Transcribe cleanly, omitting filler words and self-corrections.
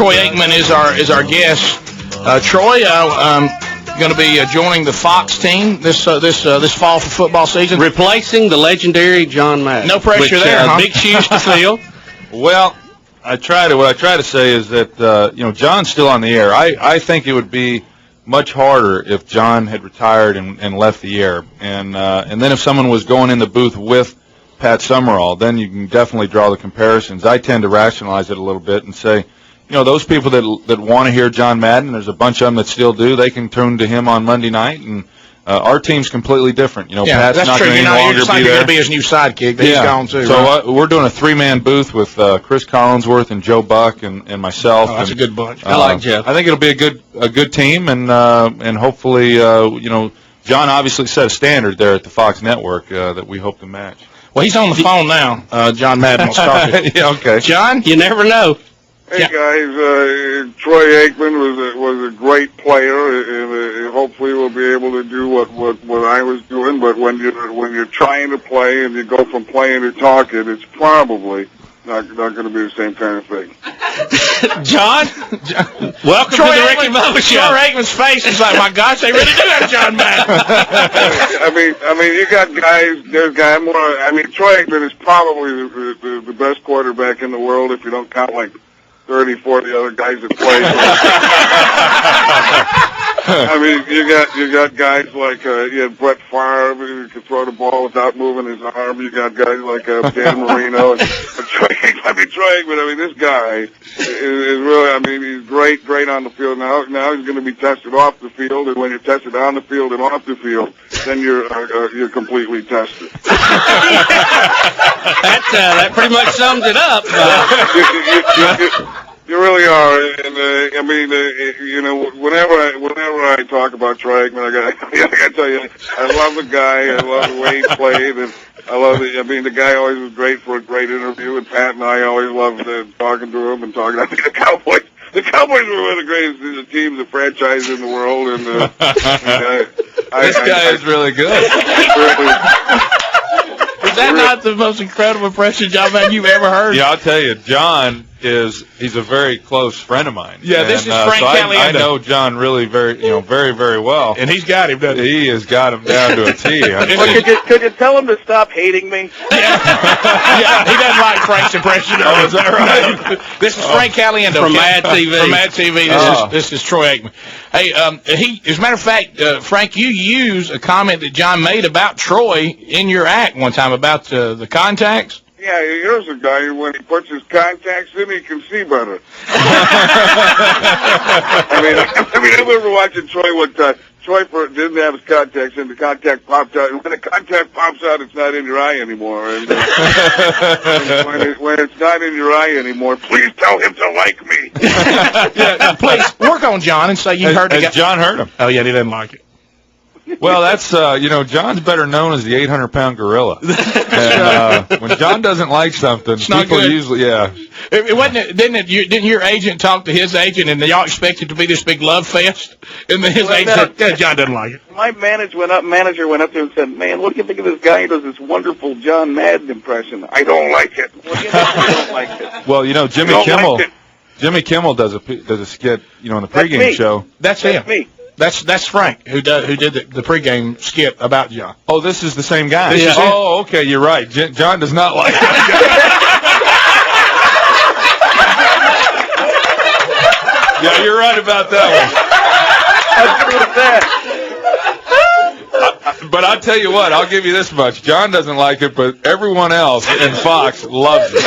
Troy Aikman is our guest. Troy, going to be joining the Fox team this fall for football season, replacing the legendary John Madden. No pressure there, huh? Big shoes to fill. Well, what I try to say is that John's still on the air. I think it would be much harder if John had retired and left the air, and then if someone was going in the booth with Pat Summerall, then you can definitely draw the comparisons. I tend to rationalize it a little bit and say, those people that want to hear John Madden, there's a bunch of them that still do. They can tune to him on Monday night, and our team's completely different. Pat's that's not true. going to You're be going to be his new sidekick. He's gone too. So right? We're doing a 3-man booth with Chris Collinsworth and Joe Buck and myself. Oh, that's a good bunch. I like Jeff. I think it'll be a good team, and hopefully John obviously set a standard there at the Fox Network that we hope to match. Well, he's on the phone now. John Madden will start it. Yeah, okay. John, you never know. Hey guys, Troy Aikman was a great player, and hopefully will be able to do what I was doing. But when you're trying to play and you go from playing to talking, it's probably not going to be the same kind of thing. John, welcome Troy to the Ricky Bubba Show. Troy Aikman's face is like, my gosh, they really do have John Madden. I mean, you got guys. There's guys more. I mean, Troy Aikman is probably the best quarterback in the world if you don't count like 30, 40 other guys that play. I mean, you got guys like you had Brett Favre who could throw the ball without moving his arm. You got guys like Dan Marino and Troy Aikman. I mean, this guy is really. I mean, he's great on the field. Now he's going to be tested off the field, and when you're tested on the field and off the field, then you're completely tested. That pretty much sums it up. You really are, and I mean, whenever I talk about Troy Aikman, I gotta tell you, I love the guy. I love the way he played, and I love it. I mean, the guy always was great for a great interview, and Pat and I always loved talking to him and talking. I think the Cowboys were one of the greatest teams, the franchise in the world, and this guy is really good. Is that not the most incredible impression, John Madden, you've ever heard? Yeah, I'll tell you, he's a very close friend of mine. Yeah, this is Frank Caliendo. I know John really very well. And he's got him, doesn't he? He has got him down to a T. Could you tell him to stop hating me? Yeah, he doesn't like Frank's impression. Oh, is that right? This is Frank Caliendo from Mad TV. From Mad TV. This is Troy Aikman. Hey, as a matter of fact, Frank, you used a comment that John made about Troy in your act one time about the contacts. Yeah, here's a guy who, when he puts his contacts in, he can see better. I remember watching Troy one time. Troy didn't have his contacts in. The contact popped out. And when the contact pops out, it's not in your eye anymore. And, when it's not in your eye anymore, please tell him to like me. Yeah, please work on John and say you heard the guy. John heard him. Oh, yeah, he didn't like it. Well, that's, John's better known as the 800-pound gorilla. And when John doesn't like something, people usually, It wasn't. Didn't your agent talk to his agent, and y'all expected to be this big love fest? And then his agent said, John doesn't like it. My manager went up there and said, "Man, what do you think of this guy who does this wonderful John Madden impression?" I don't like it. Well, I don't like it. Well, Jimmy Kimmel does a skit, in the pregame show. That's him. That's me. That's Frank who did the pregame skit about John. Oh, this is the same guy. This is oh, okay, you're right. John does not like it. Yeah, you're right about that one. But I'll tell you what, I'll give you this much. John doesn't like it, but everyone else in Fox loves it.